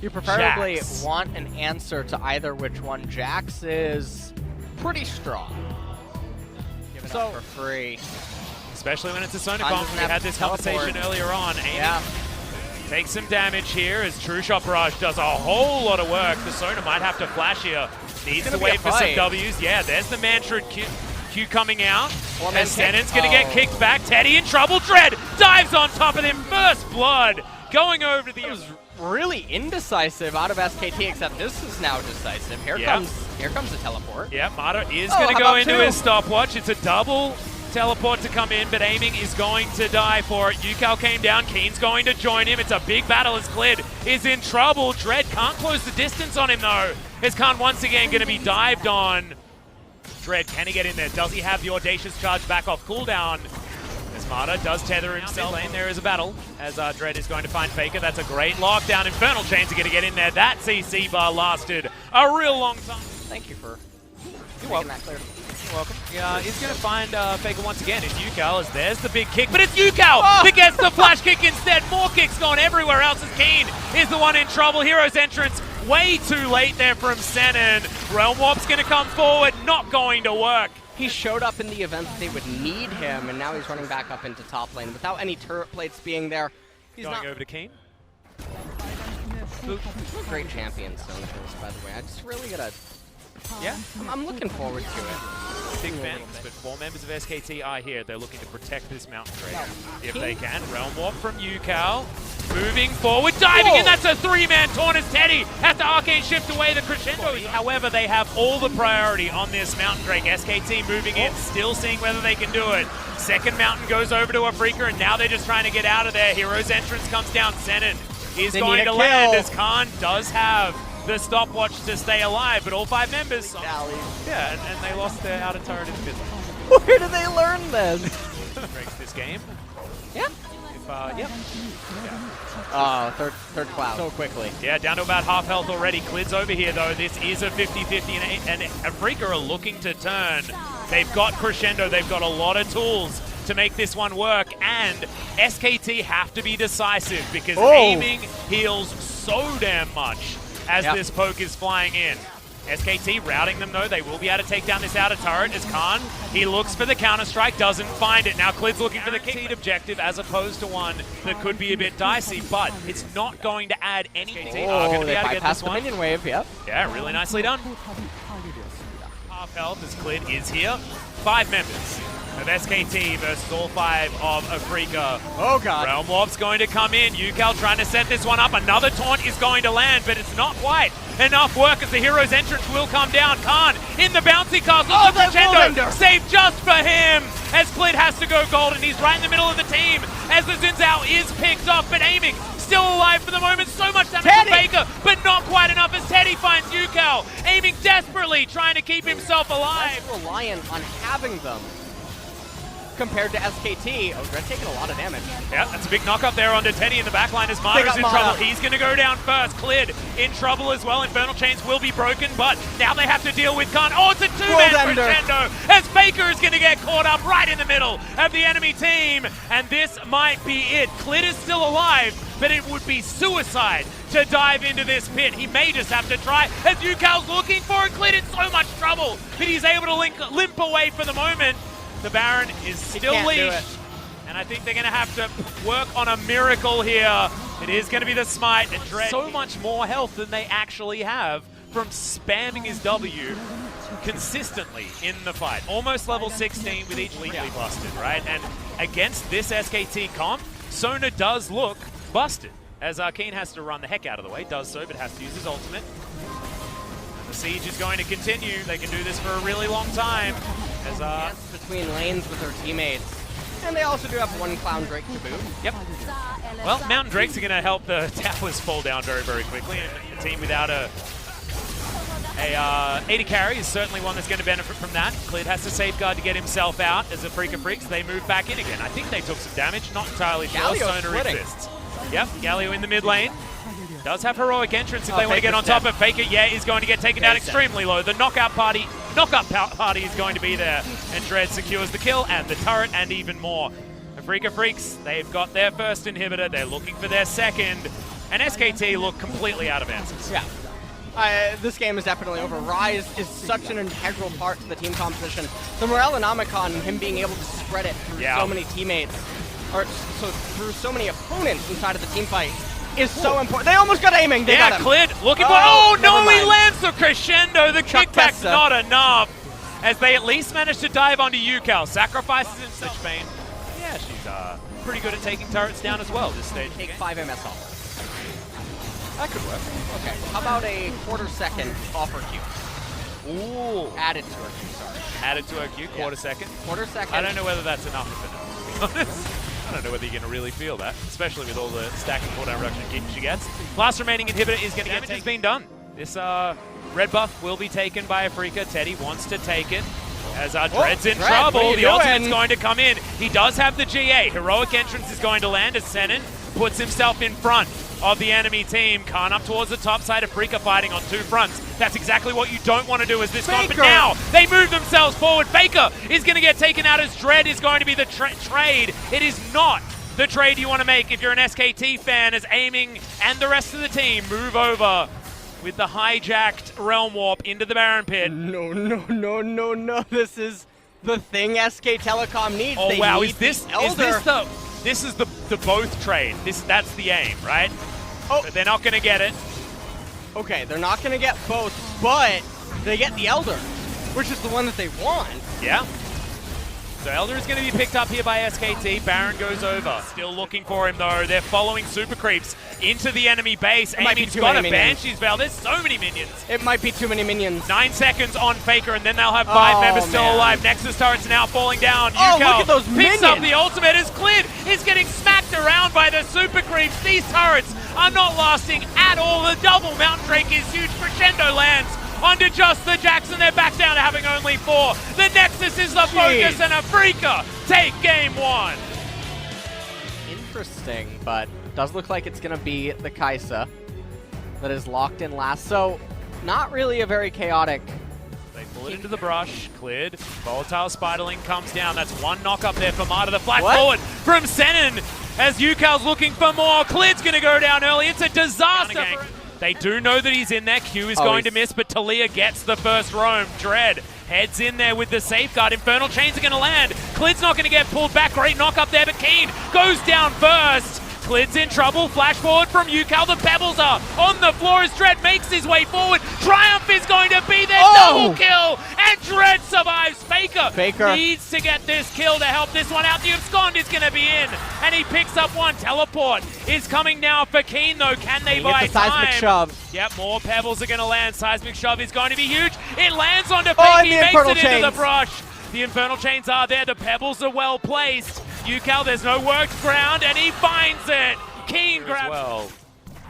You preferably Jax. want an answer to either which one. Jax is pretty strong. Give it up for free. Especially when it's a Sona Khan comp. doesn't We have had this teleport. conversation earlier on. Amy Yeah. takes some damage here as True Shot Barrage does a whole lot of work. The Sona might have to flash here. Needs to gonna be wait a for some fight. W's. Yeah, there's the Mantra Q coming out. Four-man And kick. Senon's going to get kicked back. Teddy in trouble. Dread dives on top of him. First blood going over the... It was really indecisive out of SKT, except this is now decisive. Here comes the teleport. Yeah, Mata is Oh, going to how go about into two? his stopwatch. It's a double teleport to come in, but Aiming is going to die for it. Yukal came down. Keen's going to join him. It's a big battle as Clid is in trouble. Dread can't close the distance on him, though. As Khan once again going to be dived on. Dread, can he get in there? Does he have the Audacious Charge back off cooldown? As Mata does tether himself. Lane, there is a battle as Dread is going to find Faker. That's a great lockdown. Infernal Chains are going to get in there. That CC bar lasted a real long time. Thank you for You're making welcome. that clear. You're welcome. Yeah, he's going to find Faker once again. It's Yukal as there's the big kick, but it's Yukal that gets the flash kick instead. More kicks going everywhere else as Keen is the one in trouble. Hero's entrance way too late there from Senon. Realm Warp's going to come forward, not going to work. He showed up in the event that they would need him, and now he's running back up into top lane. Without any turret plates being there, he's Going not over to Keen. great champion Sonicals, by the way. I just really gotta... Yeah, I'm looking forward to it. big fans, but 4 members of SKT are here. They're looking to protect this mountain dragon if they can. Realm Warp from Yukal. Moving forward, diving in, that's a 3-man taunt as Teddy has to arcane shift away the crescendo. However, they have all the priority on this Mountain Drake. SKT moving in, still seeing whether they can do it. Second Mountain goes over to Afreeca, and now they're just trying to get out of there. Hero's entrance comes down. Senon is going to land as Khan does have the stopwatch to stay alive, but all 5 members. Yeah, and they lost their outer turret in the middle. Where did they learn this? Breaks this game. Yeah. Yep. Oh, third cloud. So quickly. Yeah, down to about half health already. Clid's over here, though. This is a 50-50, and Afreeca are looking to turn. They've got Crescendo. They've got a lot of tools to make this one work, and SKT have to be decisive because aiming heals so damn much as this poke is flying in. SKT routing them, though. They will be able to take down this outer turret as Khan, he looks for the counter-strike, doesn't find it. Now Clid's looking for the guaranteed objective as opposed to one that could be a bit dicey, but it's not going to add anything. Oh, they bypassed the minion wave, yep. Yeah, really nicely done. Half health as Clid is here. 5 members of SKT versus all 5 of Afreeca. Oh god. Realm Warp's going to come in. Yukal trying to set this one up. Another taunt is going to land, but it's not quite enough work as the hero's entrance will come down. Khan in the bouncy castle. Oh, Crescendo saved just for him as Clid has to go golden. He's right in the middle of the team as the Zinzao is picked off, but aiming still alive for the moment. So much damage from Faker, but not quite enough as Teddy finds Yukal, aiming desperately, trying to keep himself alive. Less reliant on having them compared to SKT. Oh, Dread taking a lot of damage. Yeah, that's a big knock up there onto Teddy in the backline as Mata's in trouble. He's going to go down first. Clid in trouble as well. Infernal Chains will be broken, but now they have to deal with Khan. Oh, it's a 2-man crescendo as Faker is going to get caught up right in the middle of the enemy team, and this might be it. Clid is still alive, but it would be suicide to dive into this pit. He may just have to try as Yukal's looking for it. Clid in so much trouble, but he's able to limp away for the moment. The Baron is still leashed, and I think they're going to have to work on a miracle here. It is going to be the smite, and Dread so much more health than they actually have from spamming his W consistently in the fight. Almost level 16 with each lethally busted, right? And against this SKT comp, Sona does look busted, as Keen has to run the heck out of the way. Does so, but has to use his ultimate. And the siege is going to continue. They can do this for a really long time. As between lanes with their teammates. And they also do have 1 Clown Drake to boot. Yep. Well, Mountain Drakes are going to help the towers fall down very, very quickly. And a team without a AD carry is certainly one that's going to benefit from that. Clid has to safeguard to get himself out as Afreeca Freecs. They move back in again. I think they took some damage. Not entirely sure. Sona exists. Yep, Galio in the mid lane. Does have heroic entrance if they want to get on top of Faker. Yeah, is going to get taken down extremely low. The knockout party is going to be there. And Dread secures the kill and the turret and even more. Afreeca Freecs, they've got their first inhibitor. They're looking for their second. And SKT look completely out of answers. Yeah. This game is definitely over. Rise is such an integral part to the team composition. The Morellonomicon, him being able to spread it through so many teammates, or through so many opponents inside of the team fight, is so important. They almost got aiming. They got him. Cleared. Looking for. Oh no, he lands the crescendo. The kickback's not enough. As they at least managed to dive onto Yukal. Sacrifices himself. Bane. Yeah, she's pretty good at taking turrets down as well this stage. Take 5 MS off. That could work. Okay, how about a quarter-second off her Q? Ooh. Added to her Q, sorry. Added to her Q, quarter-second? Quarter-second. I don't know whether that's enough for now, to be honest. I don't know whether you're going to really feel that, especially with all the stacking cooldown reduction she gets. Last remaining inhibitor is going to get taken. Has been done. This red buff will be taken by Afreeca. Teddy wants to take it. As Dread's in trouble, the ultimate's going to come in. He does have the GA. Heroic entrance is going to land as Senin puts himself in front of the enemy team. Khan up towards the top side. Afreeca fighting on 2 fronts. That's exactly what you don't want to do as this comp. But now they move themselves forward. Faker is going to get taken out as Dread is going to be the trade. It is not the trade you want to make if you're an SKT fan, as Aiming and the rest of the team move over with the hijacked Realm Warp into the Baron Pit. No. This is the thing SK Telecom needs. Oh, they wow. need Is this the both trade? That's the aim, right? Oh. But they're not going to get it. Okay, they're not going to get both, but they get the Elder, which is the one that they want. Yeah. So Elder is going to be picked up here by SKT. Baron goes over. Still looking for him, though. They're following super creeps into the enemy base. Aiming's got a Banshee's Veil. There's so many minions. It might be too many minions. 9 seconds on Faker, and then they'll have 5 members still alive. Nexus turrets now falling down. Oh, look at those minions. Picks up the ultimate as Clid is getting smacked around by the super creeps. These turrets are not lasting at all. The double Mountain Drake is huge. Crescendo lands onto just the Jackson. They're back down to having only 4. The Nexus is the focus, and Afreeca take game 1. Interesting, but does look like it's going to be the Kai'Sa that is locked in last. So, not really a very chaotic. They pull it into the brush. Cleared. Volatile Spiderling comes down. That's 1 knock up there for Marta. The flash forward from Senin as Yukal's looking for more. Cleared's going to go down early. It's a disaster. They do know that he's in there. Q is going to miss, but Talia gets the first roam. Dread heads in there with the safeguard. Infernal Chains are going to land. Clid's not going to get pulled back. Great knock up there, but Keen goes down first. Clid's in trouble. Flash forward from Yukal. The pebbles are on the floor as Dread makes his way forward. Triumph is going to be there. Double kill, and Dread survives. Faker needs to get this kill to help this one out. The Abscond is going to be in, and he picks up 1. Teleport is coming now for Keen, though. Can they buy time? Seismic shove. Yep, more pebbles are going to land. Seismic shove is going to be huge. It lands onto Faker. He makes it into the brush. The Infernal Chains are there. The pebbles are well placed. Yukal, there's no worked ground, and he finds it. Keen grabs.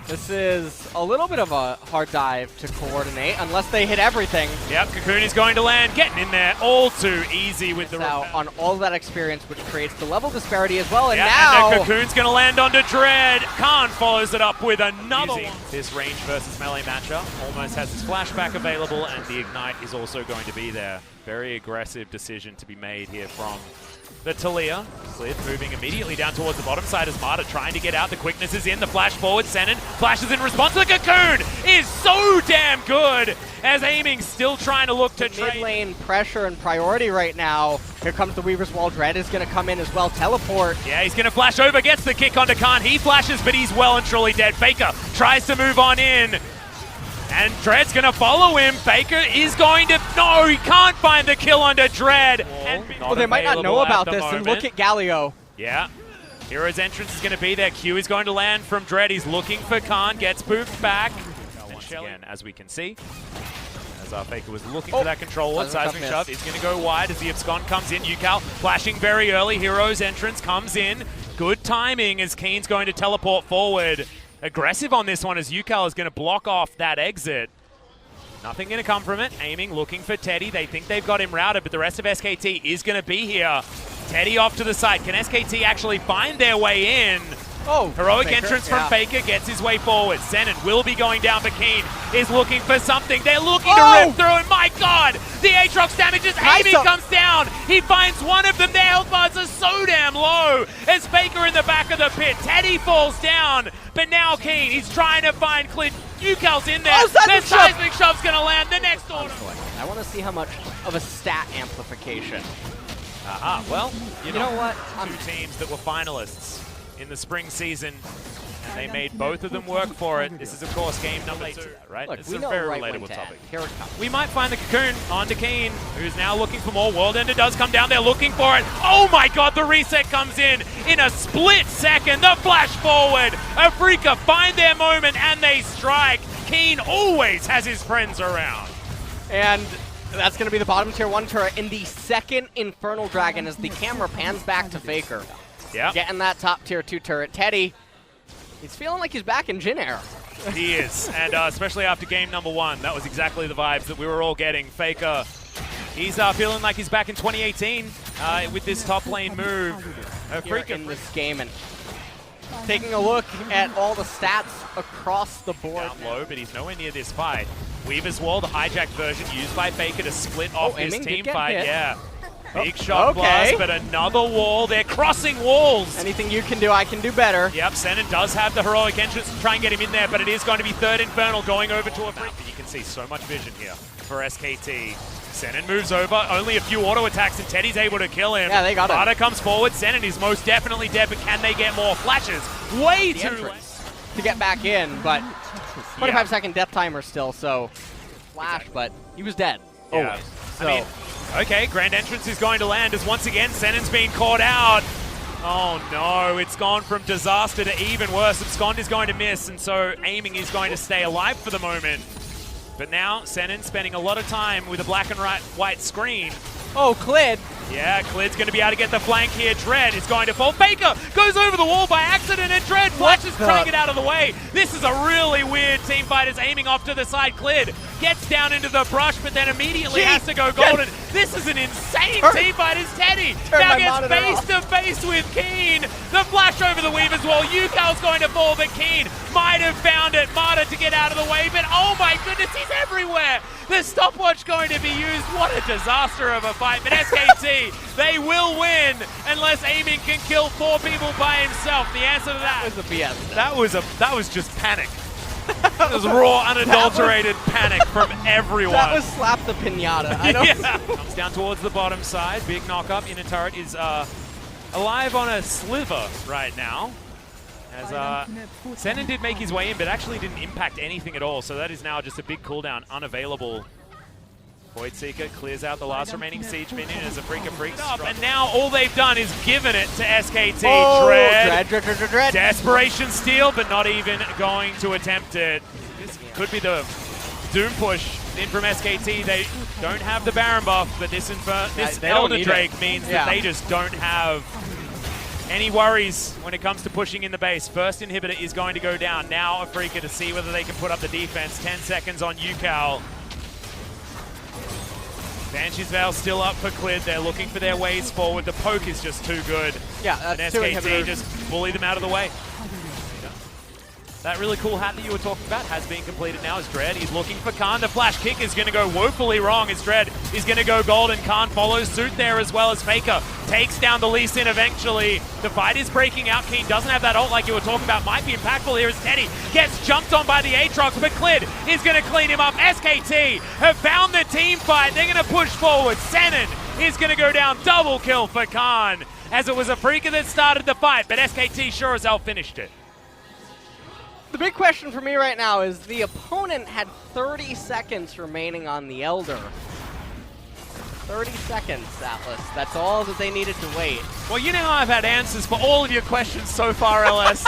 This is a little bit of a hard dive to coordinate, unless they hit everything. Yep, Cocoon is going to land, getting in there all too easy with the on all that experience, which creates the level disparity as well. And now and Cocoon's going to land onto Dread. Khan follows it up with another one. This range versus melee matchup almost has his flashback available, and the Ignite is also going to be there. Very aggressive decision to be made here from the Talia. Clid moving immediately down towards the bottom side as Marta trying to get out. The quickness is in. The flash forward. Senin flashes in response. The Cocoon is so damn good as Aiming still trying to look to trade. Mid-lane pressure and priority right now. Here comes the Weaver's Wall. Dread is going to come in as well. Teleport. Yeah, he's going to flash over. Gets the kick onto Khan. He flashes, but he's well and truly dead. Faker tries to move on in. And Dread's going to follow him. Faker is going to... No, he can't find the kill under Dread. Well, they might not know about this, and look at Galio. Yeah. Hero's entrance is going to be there. Q is going to land from Dread. He's looking for Khan. Gets poofed back. Once again, as we can see, as our Faker was looking for that control, Seismic Shove is going to go wide as the Abscond comes in. Yukal flashing very early. Hero's entrance comes in. Good timing as Keen's going to teleport forward. Aggressive on this one as Yukal is going to block off that exit. Nothing going to come from it. Aiming, looking for Teddy. They think they've got him routed, but the rest of SKT is going to be here. Teddy off to the side. Can SKT actually find their way in? Oh, Heroic Faker, entrance from Faker gets his way forward. Zenon will be going down for Keen. Is looking for something. They're looking to rip through, and my God! The Aatrox damages. Amy comes down. He finds one of them. Their health bars are so damn low. As Faker in the back of the pit. Teddy falls down, but now Keen, he's trying to find Clint. UCal's in there. Their seismic shove's gonna land. The next order. I want to see how much of a stat amplification. Well, you know what? Two teams that were finalists in the spring season, and they made both of them work for it. This is, of course, game number 2, right? Look, this is a very right relatable topic. Here it comes. We might find the cocoon onto Keen, who's now looking for more. World Ender does come down. They're looking for it. Oh my God, the reset comes in a split second. The flash forward. Afreeca find their moment, and they strike. Keen always has his friends around. And that's going to be the bottom tier 1 turret in the second Infernal Dragon as the camera pans back to Faker. Yeah. Getting that top tier 2 turret. Teddy, he's feeling like he's back in Jin era. He is, and especially after game number 1, that was exactly the vibes that we were all getting. Faker, he's feeling like he's back in 2018 with this top lane move. Afreeca in this game, and taking a look at all the stats across the board. Down low, but he's nowhere near this fight. Weaver's Wall, the hijacked version used by Faker to split off this team fight. Hit. Yeah. Big shot blast, but another wall. They're crossing walls. Anything you can do, I can do better. Yep, Zenon does have the heroic entrance to try and get him in there, but it is going to be third Infernal going over to Afreeca. You can see so much vision here for SKT. Zenon moves over, only a few auto attacks, and Teddy's able to kill him. Yeah, they got him. Barter comes forward. Zenon is most definitely dead, but can they get more flashes? Way too late to get back in, but 25-second death timer still, so flash, but he was dead. Yeah. Always. So. I mean, okay, Grand Entrance is going to land as once again Zenon's being caught out. Oh no, it's gone from disaster to even worse. Abscond is going to miss, and so aiming is going to stay alive for the moment. But now Zenon spending a lot of time with a black and white screen. Oh, Clid. Yeah, Clid's going to be able to get the flank here. Dread is going to fall. Faker goes over the wall by accident, and Dread flashes trying to get out of the way. This is a really weird team fight. Is aiming off to the side. Clid gets down into the brush, but then immediately has to go golden. This is an insane team fight. Is Teddy now gets face to face with Keen. The flash over the Weaver's Wall. UCal's going to fall, but Keen might have found it. Marta to get out of the way, but oh my goodness, he's everywhere. The stopwatch going to be used. What a disaster of a fight. But SKT, they will win unless Aiming can kill 4 people by himself. The answer to that was a BS. That was just panic. That was raw, unadulterated panic from everyone. That was slap the pinata. I don't Comes down towards the bottom side. Big knock up. Inner turret is alive on a sliver right now. As Zenon did make his way in, but actually didn't impact anything at all. So that is now just a big cooldown, unavailable. Void Seeker clears out the last remaining siege minion as Afreeca Freecs up. And now all they've done is given it to SKT. Oh, Dread. Desperation steal, but not even going to attempt it. This could be the Doom push in from SKT. They don't have the Baron buff, but this Elder Drake means that they just don't have any worries when it comes to pushing in the base. First inhibitor is going to go down. Now Afreeca to see whether they can put up the defense. 10 seconds on UCal. Banshee's Veil still up for Clid. They're looking for their ways forward. The poke is just too good. Yeah, that's and SKT just bully them out of the way. That really cool hat that you were talking about has been completed now as Dread. He's looking for Khan. The flash kick is going to go woefully wrong as Dread is going to go golden. Khan follows suit there as well as Faker takes down the Lee Sin eventually. The fight is breaking out. Keen doesn't have that ult like you were talking about. Might be impactful here as Teddy gets jumped on by the Aatrox, but Clid is going to clean him up. SKT have found the team fight. They're going to push forward. Zenon is going to go down. Double kill for Khan as it was Afreeca that started the fight, but SKT sure as hell finished it. The big question for me right now is the opponent had 30 seconds remaining on the Elder. 30 seconds, Atlas. That's all that they needed to wait. Well, you know how I've had answers for all of your questions so far, LS.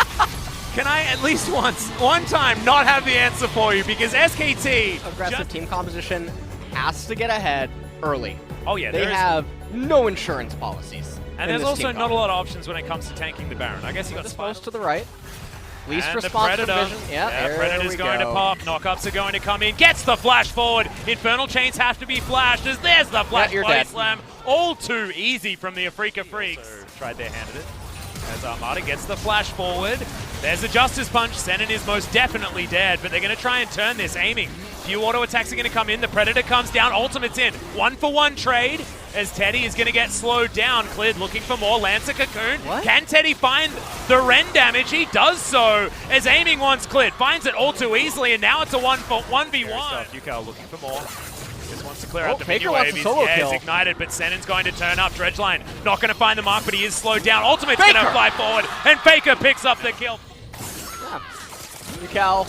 Can I at least one time not have the answer for you? Because SKT... Aggressive team composition has to get ahead early. Oh yeah, they have no insurance policies. And there's also not a lot of options when it comes to tanking the Baron. I guess you got Spikes to the right. Least and response the Predator. vision. Yeah, Predator's going to pop. Knockups are going to come in. Gets the flash forward. Infernal Chains have to be flashed as there's the flash body slam. All too easy from the Afreeca Freecs. So tried their hand at it. As Armada gets the flash forward. There's the Justice Punch. Senin is most definitely dead, but they're going to try and turn this, aiming. Few auto attacks are going to come in. The Predator comes down. Ultimate's in. 1-for-1 trade as Teddy is going to get slowed down. Clid looking for more. Lancer Cocoon. What? Can Teddy find the Ren damage? He does so as aiming wants Clid. Finds it all too easily, and now it's a 1v1. UCal looking for more. Just wants to clear out the Faker mini wants wave. a solo He's kill. ignited, but Senin's going to turn up. Dredgeline not going to find the mark, but he is slowed down. Ultimate's going to fly forward, and Faker picks up the kill. Yeah. UCal.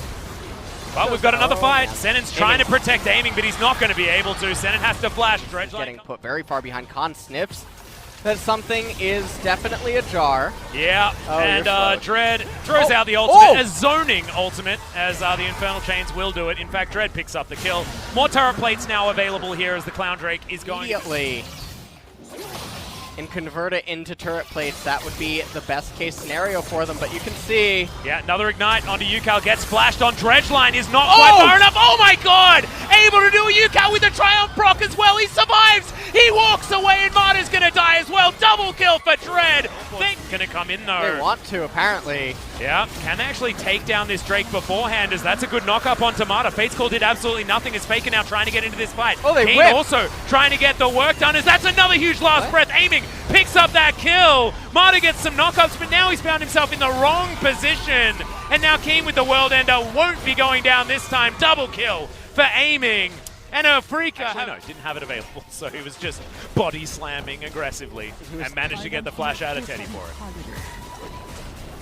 But we've got another fight. Senin's trying to protect aiming, but he's not going to be able to. Senin has to flash. Dredgeline Getting put very far behind. Khan sniffs that something is definitely ajar. Yeah, Oh, and Dread throws out the ultimate as zoning ultimate, as the Infernal Chains will do it. In fact, Dread picks up the kill. More turret plates now available here as the Clown Drake is going Immediately. And convert it into turret plates. That would be the best case scenario for them, but you can see. Yeah, another ignite onto UCal, gets flashed on Dredgeline, is not quite far enough. Oh my god! Able to do a UCal with the Triumph proc as well. He survives! He walks away, and Marta's gonna die as well. Double kill for Dread. Gonna come in though. They want to, apparently. Yeah, can they actually take down this Drake beforehand, as that's a good knock-up onto Marta. Fate's Call did absolutely nothing, as Faker now trying to get into this fight. Oh, they Kane whipped. also trying to get the work done, as that's another huge last breath. Aiming, picks up that kill. Marta gets some knockups, but now he's found himself in the wrong position. And now Keen with the World Ender won't be going down this time. Double kill for aiming. And Afreeca, actually, no, didn't have it available, so he was just body slamming aggressively and managed to get the flash out of Teddy for it.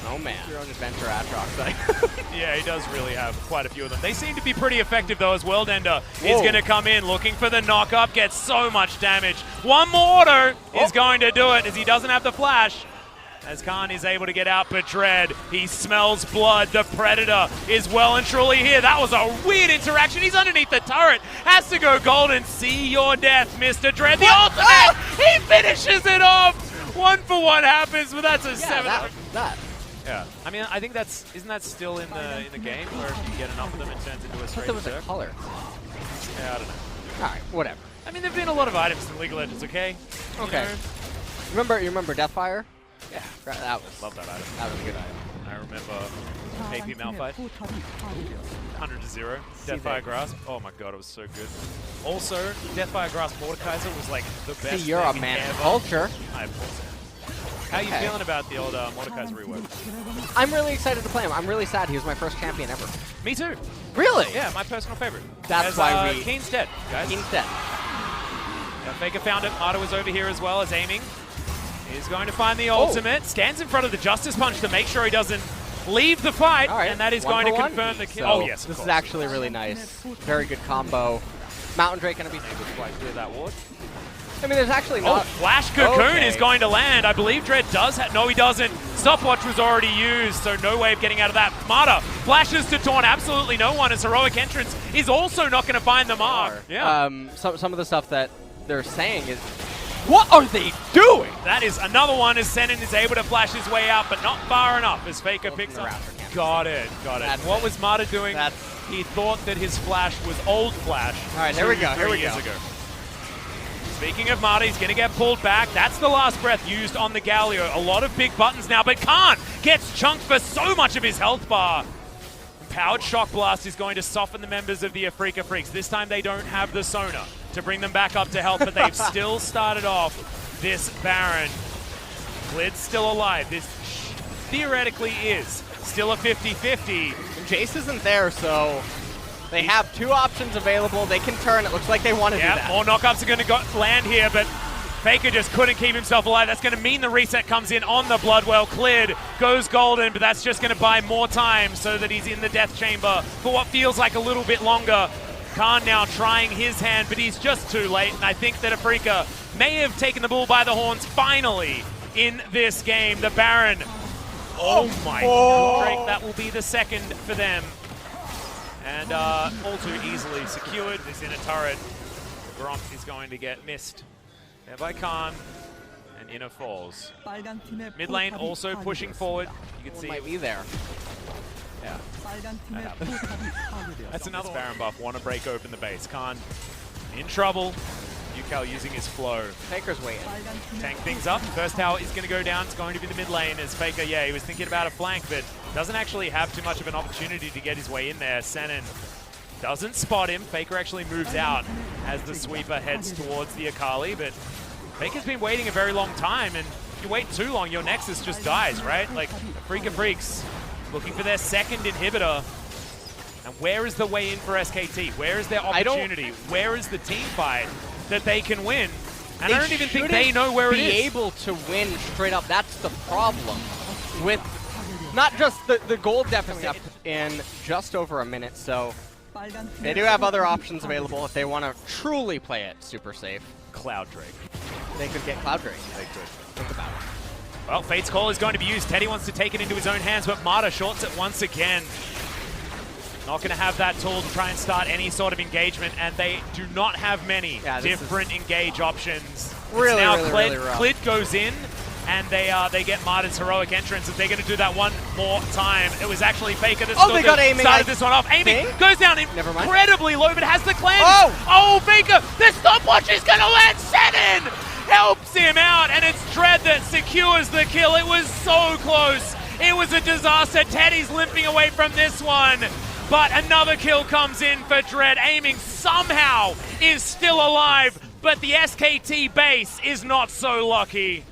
Oh man. Your own adventure Atrox. Yeah, he does really have quite a few of them. They seem to be pretty effective though, as World Ender is going to come in looking for the knock-up, gets so much damage. One more auto is going to do it, as he doesn't have the flash. As Khan is able to get out, but Dread, he smells blood. The Predator is well and truly here. That was a weird interaction. He's underneath the turret. Has to go golden. See your death, Mr. Dread. The ultimate! He finishes it off! 1-for-1 happens, but that's a 7. Yeah, I mean, I think isn't that still in the game, where if you get enough of them, it turns into a straight There was a color. Yeah, I don't know. All right, whatever. I mean, there've been a lot of items in League of Legends, okay? Okay. You remember Deathfire? Yeah, that was. Love that item. That was a good item. I remember AP Malphite. 100-0. Deathfire Grasp. Oh my god, it was so good. Also, Deathfire Grasp Mordekaiser was like the best. See, you're a man of culture. I am. How are you feeling about the old Mordekaiser rework? I'm really excited to play him. I'm really sad. He was my first champion ever. Me too. Really? Yeah, my personal favorite. That's why we. Keen's dead, guys. Keen's dead. Yeah, Faker found it. Marta was over here as well, as aiming. He's going to find the ultimate. Stands in front of the Justice Punch to make sure he doesn't leave the fight. All right. And that is going to confirm the kill. So Oh, yes. This is actually really nice. Very good combo. Mountain Drake going to be able to quite clear that ward. I mean, there's actually not. Oh, Flash Cocoon is going to land. I believe Dread does have. No, he doesn't. Stopwatch was already used, so no way of getting out of that. Marta flashes to taunt absolutely no one. His heroic entrance is also not going to find the mark. Yeah. Some of the stuff that they're saying is, what are they doing? That is another one, as Senin is able to flash his way out, but not far enough as Faker picks up. Got it. What was Marta doing? He thought that his flash was old flash. All right, here we go. Years ago. Speaking of Marta, he's going to get pulled back. That's the last breath used on the Galio. A lot of big buttons now, but Khan gets chunked for so much of his health bar. Powered Shock Blast is going to soften the members of the Afreeca Freecs. This time they don't have the Sona to bring them back up to health, but they've still started off this Baron. Glid's still alive. This theoretically is still a 50-50. Jace isn't there, so they have two options available. They can turn. It looks like they want to do that. More knockups are going to land here, but Faker just couldn't keep himself alive. That's going to mean the reset comes in on the Bloodwell. Clid goes golden, but that's just going to buy more time so that he's in the death chamber for what feels like a little bit longer. Khan now trying his hand, but he's just too late, and I think that Afreeca may have taken the bull by the horns finally in this game. The Baron. Oh my God, Drake, that will be the second for them. And all too easily secured. This inner turret. Gromp is going to get missed there by Khan, and inner falls. Mid lane also pushing forward. You can see might be there. Yeah. That's another Baron buff. Want to break open the base. Khan in trouble. UCal using his flow. Faker's waiting. Tank things up. First tower is going to go down. It's going to be the mid lane as Faker, yeah, he was thinking about a flank, but doesn't actually have too much of an opportunity to get his way in there. Senin doesn't spot him. Faker actually moves out as the sweeper heads towards the Akali, but Faker's been waiting a very long time, and if you wait too long, your Nexus just dies, right? Like, Afreeca Freecs looking for their second inhibitor. And where is the way in for SKT? Where is their opportunity? Where is the team fight that they can win? And I don't even think they know where it is. Be able to win straight up. That's the problem with not just the gold deficit in just over a minute. So they do have other options available if they want to truly play it super safe. Cloud Drake. They could get Cloud Drake. They could. Think about it. Well, Fate's Call is going to be used. Teddy wants to take it into his own hands, but Marta shorts it once again. Not going to have that tool to try and start any sort of engagement, and they do not have many different engage options. Really, now really rough. Clid goes in, and they get Marta's heroic entrance. If they're going to do that one more time, it was actually Faker that started this one off. Aiming goes down incredibly low, but has the cleanse. Oh, Faker, the stopwatch is going to land. Senin helps him out, and it's Dread that secures the kill. It was so close. It was a disaster. Teddy's limping away from this one. But another kill comes in for Dread. Aiming somehow is still alive, but the SKT base is not so lucky.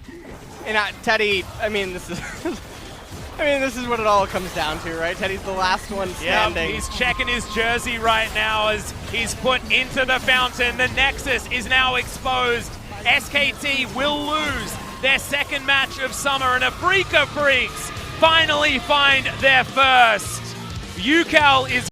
And Teddy, I mean, this is what it all comes down to, right? Teddy's the last one standing. Yep, he's checking his jersey right now as he's put into the fountain. The Nexus is now exposed. SKT will lose their second match of summer, and Afreeca Freecs finally find their first. UCal is